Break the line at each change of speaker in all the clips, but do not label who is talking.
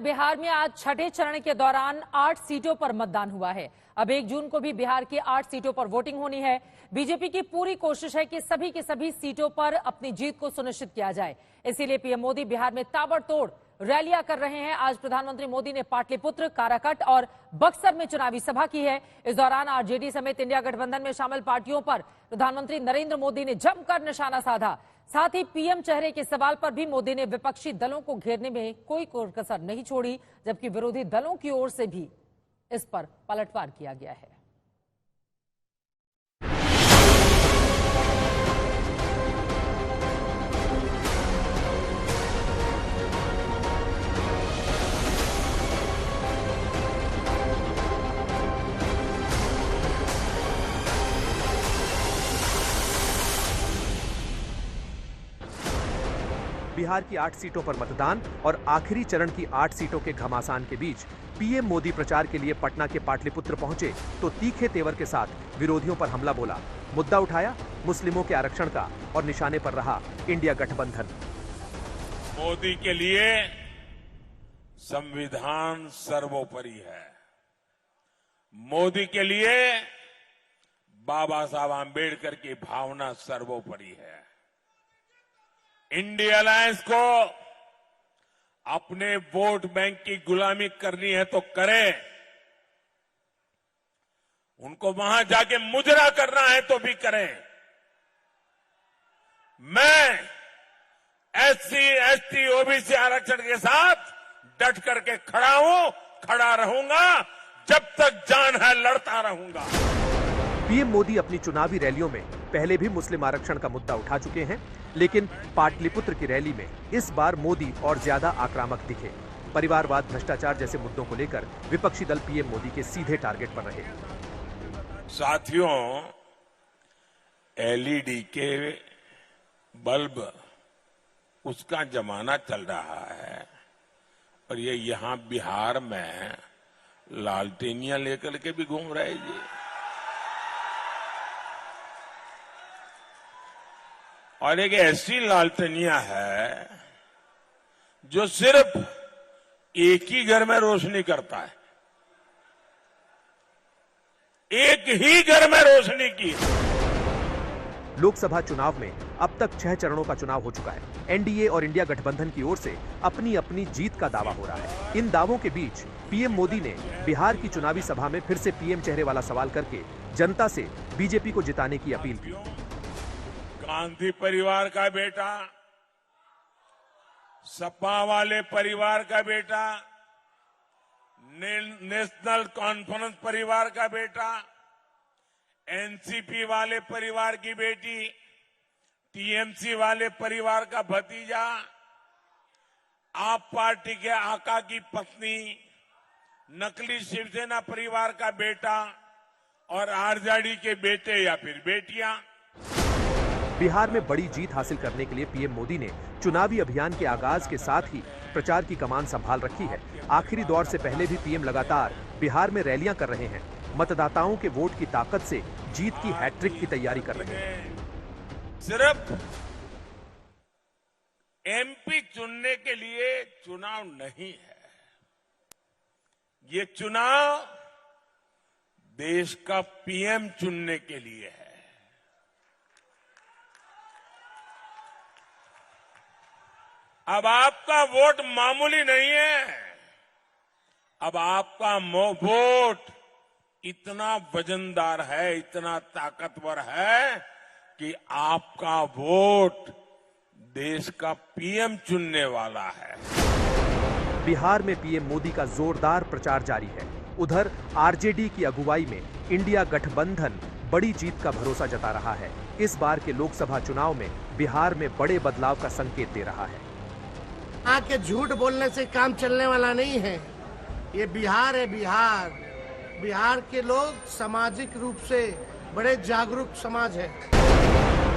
बिहार में आज छठे चरण के दौरान 8 सीटों पर मतदान हुआ है। अब 1 जून को भी बिहार की 8 सीटों पर वोटिंग होनी है। बीजेपी की पूरी कोशिश है कि सभी की सभी सीटों पर अपनी जीत को सुनिश्चित किया जाए। इसीलिए पीएम मोदी बिहार में ताबड़तोड़ रैलियां कर रहे हैं। आज प्रधानमंत्री मोदी ने पाटलिपुत्र, काराकट और बक्सर में चुनावी सभा की है। इस दौरान आरजेडी समेत इंडिया गठबंधन में शामिल पार्टियों पर प्रधानमंत्री नरेंद्र मोदी ने जमकर निशाना साधा। साथ ही पीएम चेहरे के सवाल पर भी मोदी ने विपक्षी दलों को घेरने में कोई कसर नहीं छोड़ी, जबकि विरोधी दलों की ओर से भी इस पर पलटवार किया गया है।
बिहार की 8 सीटों पर मतदान और आखिरी चरण की 8 सीटों के घमासान के बीच पीएम मोदी प्रचार के लिए पटना के पाटलिपुत्र पहुंचे तो तीखे तेवर के साथ विरोधियों पर हमला बोला। मुद्दा उठाया मुस्लिमों के आरक्षण का और निशाने पर रहा इंडिया गठबंधन।
मोदी के लिए संविधान सर्वोपरि है। मोदी के लिए बाबा साहब आंबेडकर की भावना सर्वोपरि है। इंडिया अलायंस को अपने वोट बैंक की गुलामी करनी है तो करें, उनको वहां जाके मुजरा करना है तो भी करें। मैं एससी, एसटी, ओबीसी आरक्षण के साथ डट करके खड़ा हूं, खड़ा रहूंगा, जब तक जान है लड़ता रहूंगा।
पीएम मोदी अपनी चुनावी रैलियों में पहले भी मुस्लिम आरक्षण का मुद्दा उठा चुके हैं, लेकिन पाटलिपुत्र की रैली में इस बार मोदी और ज्यादा आक्रामक दिखे। परिवारवाद, भ्रष्टाचार जैसे मुद्दों को लेकर विपक्षी दल पीएम मोदी के सीधे टारगेट पर रहे।
साथियों, एलईडी के बल्ब उसका जमाना चल रहा है और ये यहां बिहार में लालटेनियां लेकर के भी घूम रहे जी। और एक ऐसी लालटेनिया है जो सिर्फ एक ही घर में रोशनी करता है, एक ही घर में रोशनी की।
लोकसभा चुनाव में अब तक 6 चरणों का चुनाव हो चुका है। एनडीए और इंडिया गठबंधन की ओर से अपनी अपनी जीत का दावा हो रहा है। इन दावों के बीच पीएम मोदी ने बिहार की चुनावी सभा में फिर से पीएम चेहरे वाला सवाल करके जनता से बीजेपी को जिताने की अपील की।
गांधी परिवार का बेटा, सपा वाले परिवार का बेटा, नेशनल कॉन्फ्रेंस परिवार का बेटा, एनसीपी वाले परिवार की बेटी, टीएमसी वाले परिवार का भतीजा, आप पार्टी के आका की पत्नी, नकली शिवसेना परिवार का बेटा और आरजेडी के बेटे या फिर बेटियां।
बिहार में बड़ी जीत हासिल करने के लिए पीएम मोदी ने चुनावी अभियान के आगाज के साथ ही प्रचार की कमान संभाल रखी है। आखिरी दौर से पहले भी pीएम लगातार बिहार में रैलियां कर रहे हैं। मतदाताओं के वोट की ताकत से जीत की हैट्रिक की तैयारी कर रहे हैं।
सिर्फ एमपी चुनने के लिए चुनाव नहीं है, ये चुनाव देश का पीएम चुनने के लिए है। अब आपका वोट मामूली नहीं है, अब आपका वोट इतना वजनदार है, इतना ताकतवर है कि आपका वोट देश का पीएम चुनने वाला है।
बिहार में पीएम मोदी का जोरदार प्रचार जारी है। उधर आरजेडी की अगुवाई में इंडिया गठबंधन बड़ी जीत का भरोसा जता रहा है। इस बार के लोकसभा चुनाव में बिहार में बड़े बदलाव का संकेत दे रहा है।
आके झूठ बोलने से काम चलने वाला नहीं है। ये बिहार है, बिहार। बिहार के लोग सामाजिक रूप से बड़े जागरूक समाज है।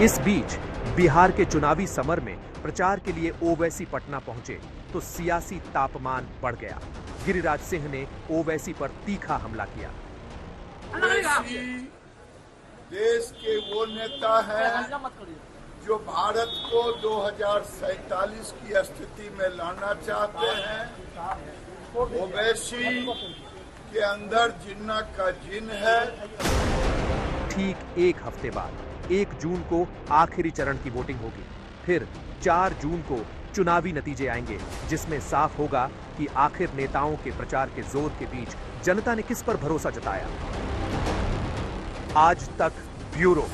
इस बीच बिहार के चुनावी समर में प्रचार के लिए ओवैसी पटना पहुंचे तो सियासी तापमान बढ़ गया। गिरिराज सिंह ने ओवैसी पर तीखा हमला किया।
देश के वो नेता हैं जो भारत को 2047 की स्थिति में लाना चाहते हैं। ओवैसी के अंदर जिन्ना का जिन है।
ठीक एक हफ्ते बाद 1 जून को आखिरी चरण की वोटिंग होगी। फिर 4 जून को चुनावी नतीजे आएंगे, जिसमें साफ होगा कि आखिर नेताओं के प्रचार के जोर के बीच जनता ने किस पर भरोसा जताया। आज तक ब्यूरो।